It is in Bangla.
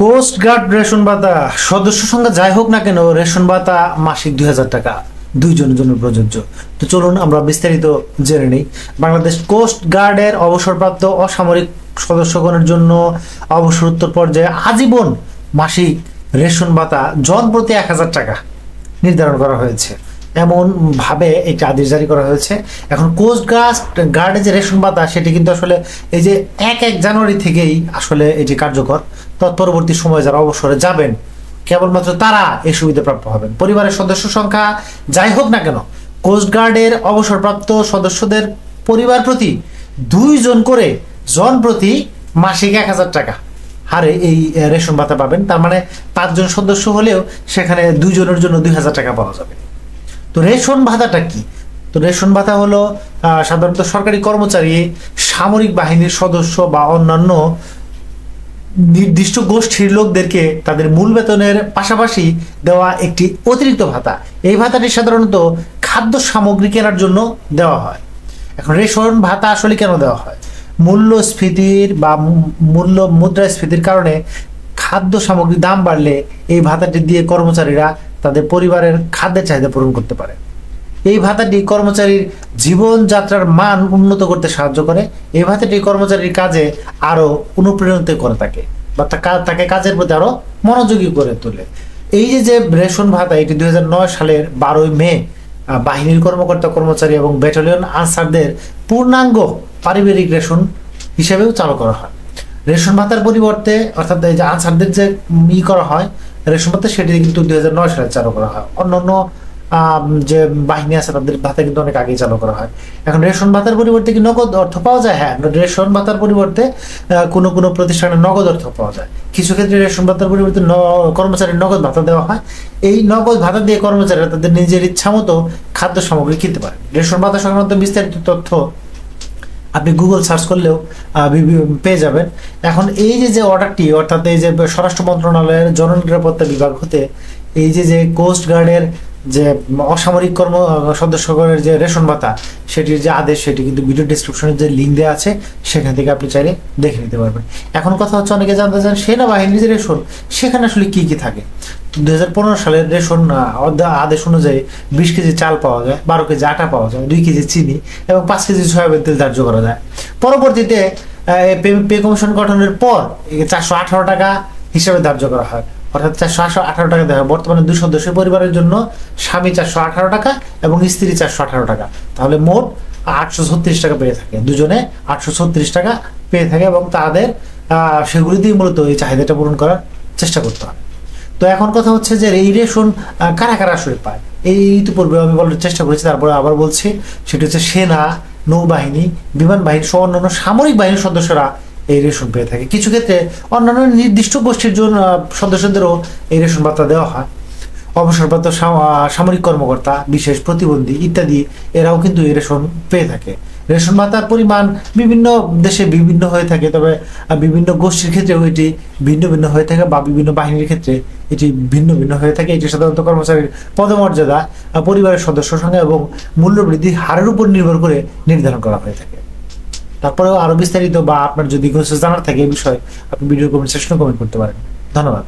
কোস্ট গার্ড রেশন ভাতা সদস্য সংখ্যা যাই হোক না কেন, রেশন ভাতা মাসিক 2000 টাকা দুইজনের জন্য প্রযোজ্য। তো চলুন আমরা বিস্তারিত জেনে নিই। বাংলাদেশ কোস্ট গার্ডের অবসরপ্রাপ্ত অসামরিক সদস্যগণের জন্য অবসরোত্তর পর্যায়ে আজীবন মাসিক রেশন ভাতা জন প্রতি 1000 টাকা নির্ধারণ করা হয়েছে, এমন ভাবে একটি আদেশ জারি করা হয়েছে। এখন কোস্ট গার্ডের যে রেশন ভাতা সেটি কিন্তু আসলে এই যে 1 জানুয়ারি থেকেই আসলে এটি কার্যকর। তৎপরবর্তী সময় যারা অবসরে যাবেন কেবলমাত্র তারা এই সুবিধা প্রাপ্য হবেন। পরিবারের সদস্য সংখ্যা যাই হোক না কেন, কোস্ট গার্ডের অবসরপ্রাপ্ত সদস্যদের পরিবার প্রতি 2 জন করে জন প্রতি মাসিক 1000 টাকা হারে এই রেশন ভাতা পাবেন। তার মানে 5 জন সদস্য হলেও সেখানে 2 জনের জন্য 2000 টাকা পাওয়া যাবে। তো রেশন ভাতাটা কি? তো রেশন ভাতা হলো সাধারণত সরকারি কর্মচারী, সামরিক বাহিনীর সদস্য বা অন্যান্য নির্দিষ্ট গোষ্ঠীর লোকদেরকে তাদের মূল বেতনের পাশাপাশি দেওয়া একটি অতিরিক্ত ভাতা। এই ভাতাটি সাধারণত খাদ্য সামগ্রী কেনার জন্য দেওয়া হয়। এখন রেশন ভাতা আসলে কেন দেওয়া হয়? মূল্যস্ফীতির বা মুদ্রাস্ফীতির কারণে খাদ্য সামগ্রীর দাম বাড়লে এই ভাতাটি দিয়ে কর্মচারীরা তাদের পরিবারের খাদ্যের চাহিদা পূরণ করতে পারে। এই ভাতাটি কর্মচারীর জীবনযাত্রার মান উন্নত করতে সাহায্য করে। এই ভাতাটি কর্মচারীর কাজে আরো অনুপ্রাণিত করে থাকে বা তাকে কাজের প্রতি আরো মনোযোগী করে তোলে। এই যে রেশন ভাতা, এটি 2009 সালের 12 মে বাহিনীর কর্মকর্তা কর্মচারী এবং ব্যাটালিয়ন আনসারদের পূর্ণাঙ্গ পারিবারিক রেশন হিসেবেও চালু করা হয়। রেশন ভাতার পরিবর্তে অর্থাৎ এই যে আনসারদের যে করা হয় রেশন ভাতা, সেটি কিন্তু 2009 সালে চালু করা হয়। অন্যান্য যে বাহিনী আছে তাদের ভাতা কিন্তু অনেক আগেই চালু করা হয়। এখন রেশন ভাতার পরিবর্তে কি নগদ অর্থ পাওয়া যায়? হ্যাঁ, রেশন ভাতার পরিবর্তে কোনো কোনো প্রতিষ্ঠানে নগদ অর্থ পাওয়া যায়। কিছু ক্ষেত্রে রেশন ভাতার পরিবর্তে কর্মচারীর নগদ ভাতা দেওয়া হয়। এই নগদ ভাতা দিয়ে কর্মচারীরা তাদের নিজের ইচ্ছা মতো খাদ্য সামগ্রী কিনতে পারে। রেশন ভাতা সংক্রান্ত বিস্তারিত তথ্য আপনি গুগল সার্চ করলেও পেয়ে যাবেন। এখন এই যে অর্ডারটি, অর্থাৎ এই যে স্বরাষ্ট্র মন্ত্রণালয়ের জননিরাপত্তা বিভাগ হতে এই যে কোস্ট গার্ডের যে অসামরিক সদস্যগণের যে রেশন ভাতা সেটির যে আদেশ, সেটি কিন্তু ভিডিও ডিসক্রিপশনের যে লিঙ্ক দেওয়া আছে সেখান থেকে আপনি চাইলে দেখে নিতে পারবেন। এখন কথা হচ্ছে, অনেকে জানতে চান সেনাবাহিনীর যে রেশন সেখানে আসলে কি কি থাকে। 2015 সালের রেশন আদেশ অনুযায়ী 20 কেজি চাল পাওয়া যায়, 12 কেজি আটা পাওয়া যায়, 2 কেজি চিনি এবং 5 কেজি সয়াবিন তেল ধার্য করা যায়। পরবর্তীতে পে কমিশন গঠনের পর 418 টাকা হিসাবে ধার্য করা হয়, অর্থাৎ 418 টাকা দেওয়া হয়। বর্তমানে 2 সদস্য পরিবারের জন্য স্বামী 418 টাকা এবং স্ত্রী 418 টাকা, তাহলে মোট 836 টাকা পেয়ে থাকে। দুজনে 836 টাকা পেয়ে থাকে এবং তাদের সেগুলি দিয়ে মূলত এই চাহিদাটা পূরণ করার চেষ্টা করতে হয়। তো এখন কথা হচ্ছে যে এই রেশন কারা কারা আসলে পায়। এই ইতিপূর্বে আমি বলার চেষ্টা করেছি, তারপরে আবার বলছি, সেটি হচ্ছে সেনা, নৌবাহিনী, বিমান বাহিনী সহ অন্যান্য সামরিক বাহিনীর সদস্যরা এই রেশন পেয়ে থাকে। কিছু ক্ষেত্রে অন্যান্য নির্দিষ্ট গোষ্ঠীর জন্য সদস্যদেরও এই রেশন ভাতা দেওয়া হয়। অবসরপ্রাপ্ত সামরিক কর্মকর্তা, বিশেষ প্রতিবন্ধী ইত্যাদি এরাও কিন্তু এই রেশন পেয়ে থাকে। রেশন ভাতার পরিমাণ বিভিন্ন দেশে বিভিন্ন হয়ে থাকে, তবে বিভিন্ন গোষ্ঠীর ক্ষেত্রেও এটি ভিন্ন ভিন্ন হয়ে থাকে বা বিভিন্ন বাহিনীর ক্ষেত্রে এটি ভিন্ন ভিন্ন হয়ে থাকে। এটি সাধারণত কর্মচারীর পদমর্যাদা, পরিবারের সদস্য সংখ্যা এবং মূল্যবৃদ্ধির হারের উপর নির্ভর করে নির্ধারণ করা হয়ে থাকে। তারপরেও আরো বিস্তারিত বা আপনার যদি কিছু জানার থাকে এই বিষয়ে আপনি ভিডিও কমেন্ট সেকশনে কমেন্ট করতে পারেন। ধন্যবাদ।